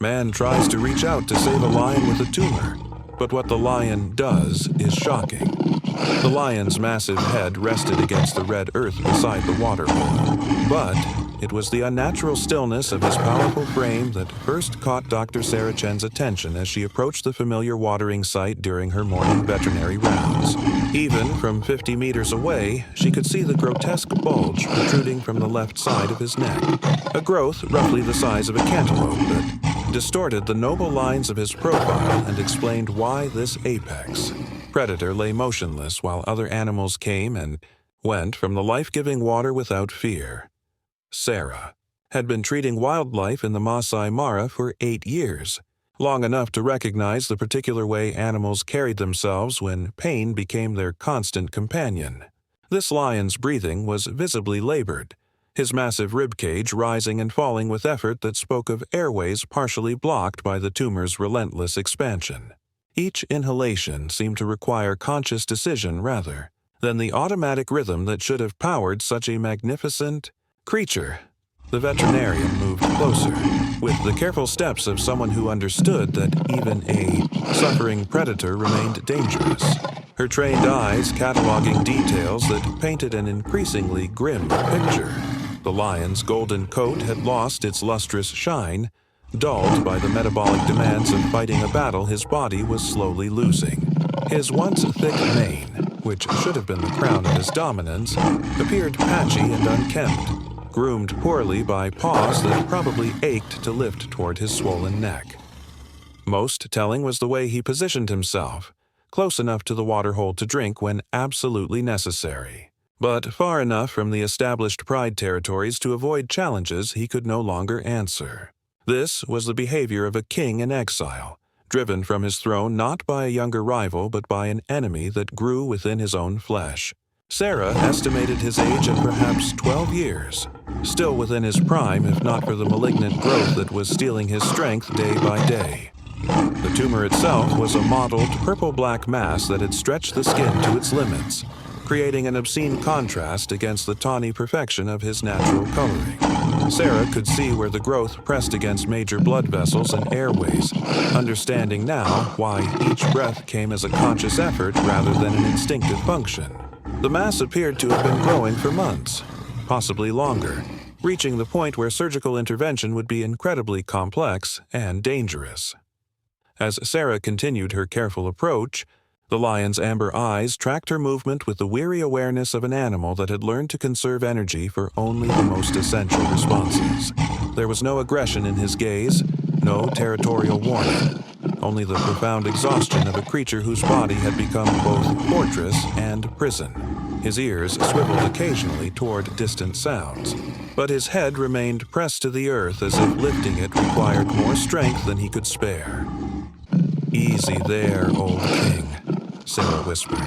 Man tries to reach out to save a lion with a tumor, but what the lion does is shocking. The lion's massive head rested against the red earth beside the water hole, but it was the unnatural stillness of his powerful frame that first caught Dr. Sarah Chen's attention as she approached the familiar watering site during her morning veterinary rounds. Even from 50 meters away, she could see the grotesque bulge protruding from the left side of his neck, a growth roughly the size of a cantaloupe that distorted the noble lines of his profile and explained why this apex predator lay motionless while other animals came and went from the life-giving water without fear. Sarah had been treating wildlife in the Masai Mara for 8 years, long enough to recognize the particular way animals carried themselves when pain became their constant companion. This lion's breathing was visibly labored, his massive ribcage rising and falling with effort that spoke of airways partially blocked by the tumor's relentless expansion. Each inhalation seemed to require conscious decision rather than the automatic rhythm that should have powered such a magnificent creature. The veterinarian moved closer, with the careful steps of someone who understood that even a suffering predator remained dangerous. Her trained eyes cataloging details that painted an increasingly grim picture. The lion's golden coat had lost its lustrous shine, dulled by the metabolic demands of fighting a battle his body was slowly losing. His once thick mane, which should have been the crown of his dominance, appeared patchy and unkempt, groomed poorly by paws that probably ached to lift toward his swollen neck. Most telling was the way he positioned himself, close enough to the waterhole to drink when absolutely necessary, but far enough from the established pride territories to avoid challenges he could no longer answer. This was the behavior of a king in exile, driven from his throne not by a younger rival but by an enemy that grew within his own flesh. Sarah estimated his age at perhaps 12 years, still within his prime if not for the malignant growth that was stealing his strength day by day. The tumor itself was a mottled purple-black mass that had stretched the skin to its limits, creating an obscene contrast against the tawny perfection of his natural coloring. Sarah could see where the growth pressed against major blood vessels and airways, understanding now why each breath came as a conscious effort rather than an instinctive function. The mass appeared to have been growing for months, possibly longer, reaching the point where surgical intervention would be incredibly complex and dangerous. As Sarah continued her careful approach, the lion's amber eyes tracked her movement with the weary awareness of an animal that had learned to conserve energy for only the most essential responses. There was no aggression in his gaze, no territorial warning, only the profound exhaustion of a creature whose body had become both fortress and prison. His ears swiveled occasionally toward distant sounds, but his head remained pressed to the earth as if lifting it required more strength than he could spare. "Easy there, old king," Sarah whispered,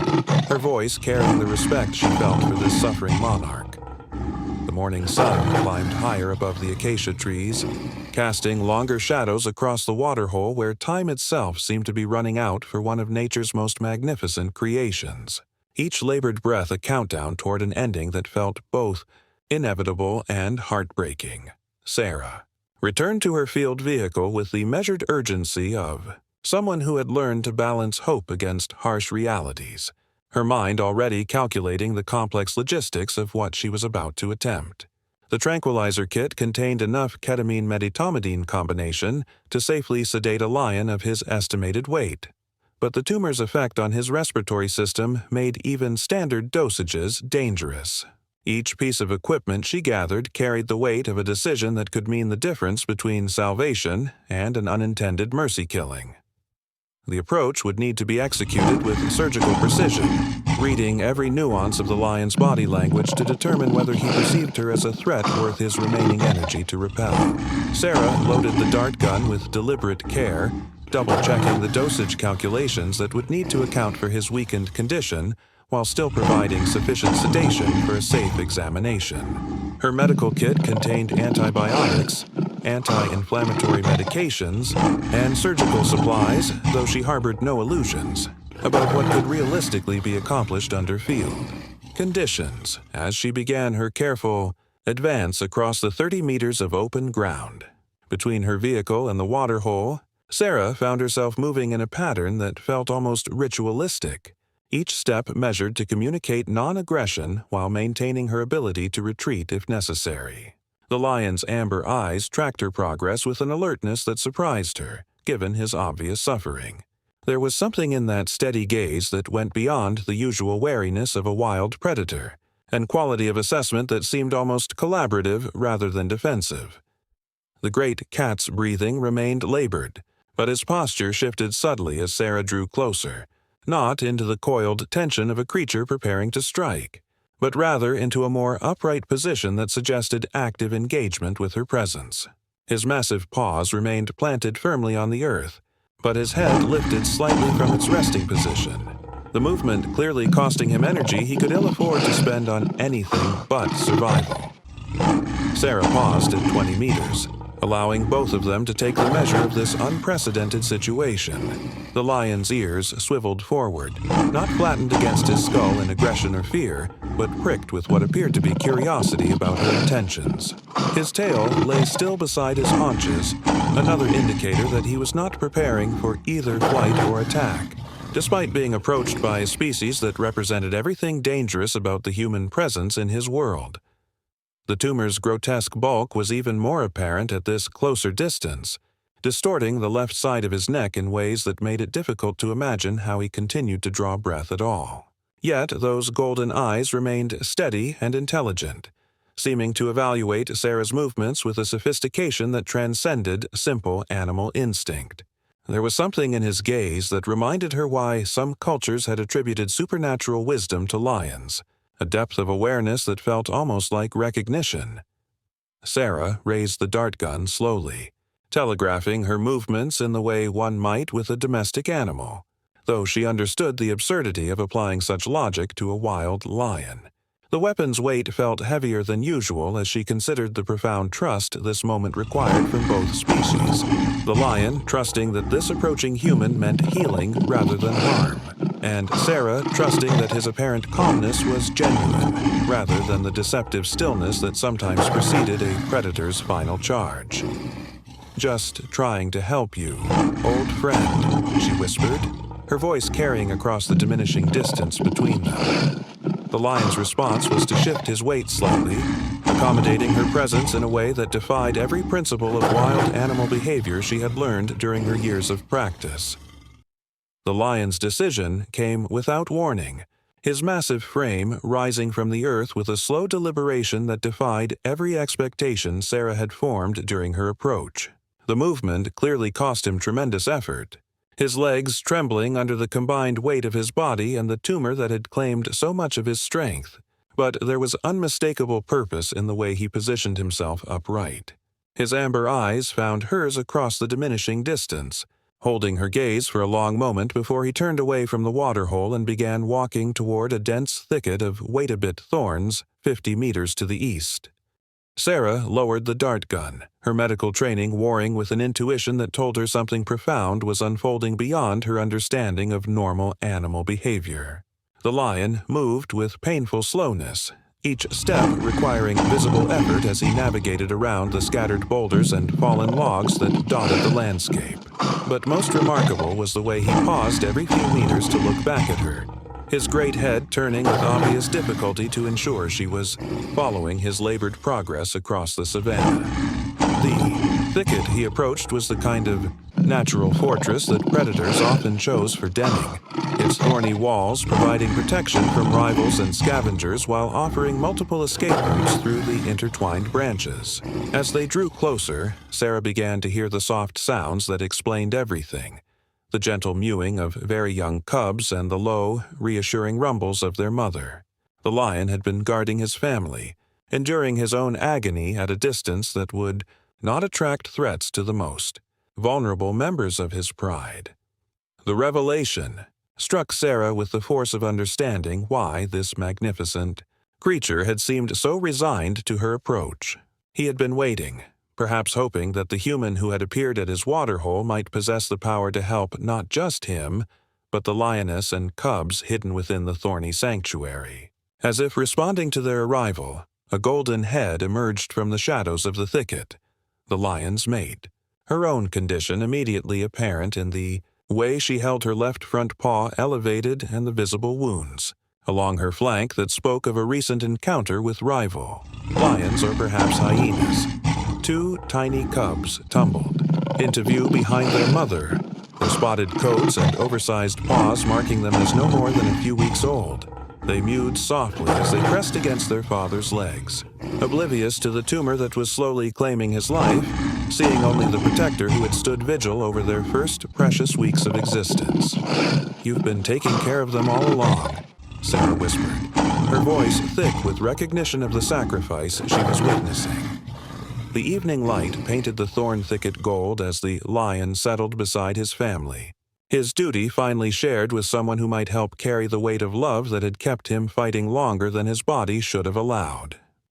her voice carrying the respect she felt for this suffering monarch. The morning sun climbed higher above the acacia trees, casting longer shadows across the waterhole where time itself seemed to be running out for one of nature's most magnificent creations. Each labored breath a countdown toward an ending that felt both inevitable and heartbreaking. Sarah returned to her field vehicle with the measured urgency of someone who had learned to balance hope against harsh realities, her mind already calculating the complex logistics of what she was about to attempt. The tranquilizer kit contained enough ketamine-medetomidine combination to safely sedate a lion of his estimated weight, but the tumor's effect on his respiratory system made even standard dosages dangerous. Each piece of equipment she gathered carried the weight of a decision that could mean the difference between salvation and an unintended mercy killing. The approach would need to be executed with surgical precision, reading every nuance of the lion's body language to determine whether he perceived her as a threat worth his remaining energy to repel. Sarah loaded the dart gun with deliberate care, double-checking the dosage calculations that would need to account for his weakened condition while still providing sufficient sedation for a safe examination. Her medical kit contained antibiotics, anti-inflammatory medications, and surgical supplies, though she harbored no illusions about what could realistically be accomplished under field conditions as she began her careful advance across the 30 meters of open ground. Between her vehicle and the water hole, Sarah found herself moving in a pattern that felt almost ritualistic, each step measured to communicate non-aggression while maintaining her ability to retreat if necessary. The lion's amber eyes tracked her progress with an alertness that surprised her, given his obvious suffering. There was something in that steady gaze that went beyond the usual wariness of a wild predator, and quality of assessment that seemed almost collaborative rather than defensive. The great cat's breathing remained labored, but his posture shifted subtly as Sarah drew closer, not into the coiled tension of a creature preparing to strike, but rather into a more upright position that suggested active engagement with her presence. His massive paws remained planted firmly on the earth, but his head lifted slightly from its resting position. The movement clearly costing him energy he could ill afford to spend on anything but survival. Sarah paused at 20 meters, allowing both of them to take the measure of this unprecedented situation. The lion's ears swiveled forward, not flattened against his skull in aggression or fear, but pricked with what appeared to be curiosity about her intentions. His tail lay still beside his haunches, another indicator that he was not preparing for either flight or attack, despite being approached by a species that represented everything dangerous about the human presence in his world. The tumor's grotesque bulk was even more apparent at this closer distance, distorting the left side of his neck in ways that made it difficult to imagine how he continued to draw breath at all. Yet those golden eyes remained steady and intelligent, seeming to evaluate Sarah's movements with a sophistication that transcended simple animal instinct. There was something in his gaze that reminded her why some cultures had attributed supernatural wisdom to lions, a depth of awareness that felt almost like recognition. Sarah raised the dart gun slowly, telegraphing her movements in the way one might with a domestic animal, though she understood the absurdity of applying such logic to a wild lion. The weapon's weight felt heavier than usual as she considered the profound trust this moment required from both species, the lion trusting that this approaching human meant healing rather than harm, and Sarah trusting that his apparent calmness was genuine rather than the deceptive stillness that sometimes preceded a predator's final charge. "Just trying to help you, old friend," she whispered, her voice carrying across the diminishing distance between them. The lion's response was to shift his weight slightly, accommodating her presence in a way that defied every principle of wild animal behavior she had learned during her years of practice. The lion's decision came without warning, his massive frame rising from the earth with a slow deliberation that defied every expectation Sarah had formed during her approach. The movement clearly cost him tremendous effort, his legs trembling under the combined weight of his body and the tumor that had claimed so much of his strength, but there was unmistakable purpose in the way he positioned himself upright. His amber eyes found hers across the diminishing distance, holding her gaze for a long moment before he turned away from the waterhole and began walking toward a dense thicket of wait-a-bit thorns 50 meters to the east. Sarah lowered the dart gun, her medical training warring with an intuition that told her something profound was unfolding beyond her understanding of normal animal behavior. The lion moved with painful slowness, each step requiring visible effort as he navigated around the scattered boulders and fallen logs that dotted the landscape. But most remarkable was the way he paused every few meters to look back at her, his great head turning with obvious difficulty to ensure she was following his labored progress across the savanna. The thicket he approached was the kind of natural fortress that predators often chose for denning, its thorny walls providing protection from rivals and scavengers while offering multiple escape routes through the intertwined branches. As they drew closer, Sarah began to hear the soft sounds that explained everything, the gentle mewing of very young cubs and the low, reassuring rumbles of their mother. The lion had been guarding his family, enduring his own agony at a distance that would not attract threats to the most vulnerable members of his pride. The revelation struck Sarah with the force of understanding why this magnificent creature had seemed so resigned to her approach. He had been waiting, perhaps hoping that the human who had appeared at his waterhole might possess the power to help not just him, but the lioness and cubs hidden within the thorny sanctuary. As if responding to their arrival, a golden head emerged from the shadows of the thicket, the lion's mate, her own condition immediately apparent in the way she held her left front paw elevated and the visible wounds along her flank that spoke of a recent encounter with rival lions or perhaps hyenas. Two tiny cubs tumbled into view behind their mother, their spotted coats and oversized paws marking them as no more than a few weeks old. They mewed softly as they pressed against their father's legs, oblivious to the tumor that was slowly claiming his life, seeing only the protector who had stood vigil over their first precious weeks of existence. "You've been taking care of them all along," Sarah whispered, her voice thick with recognition of the sacrifice she was witnessing. The evening light painted the thorn thicket gold as the lion settled beside his family, his duty finally shared with someone who might help carry the weight of love that had kept him fighting longer than his body should have allowed.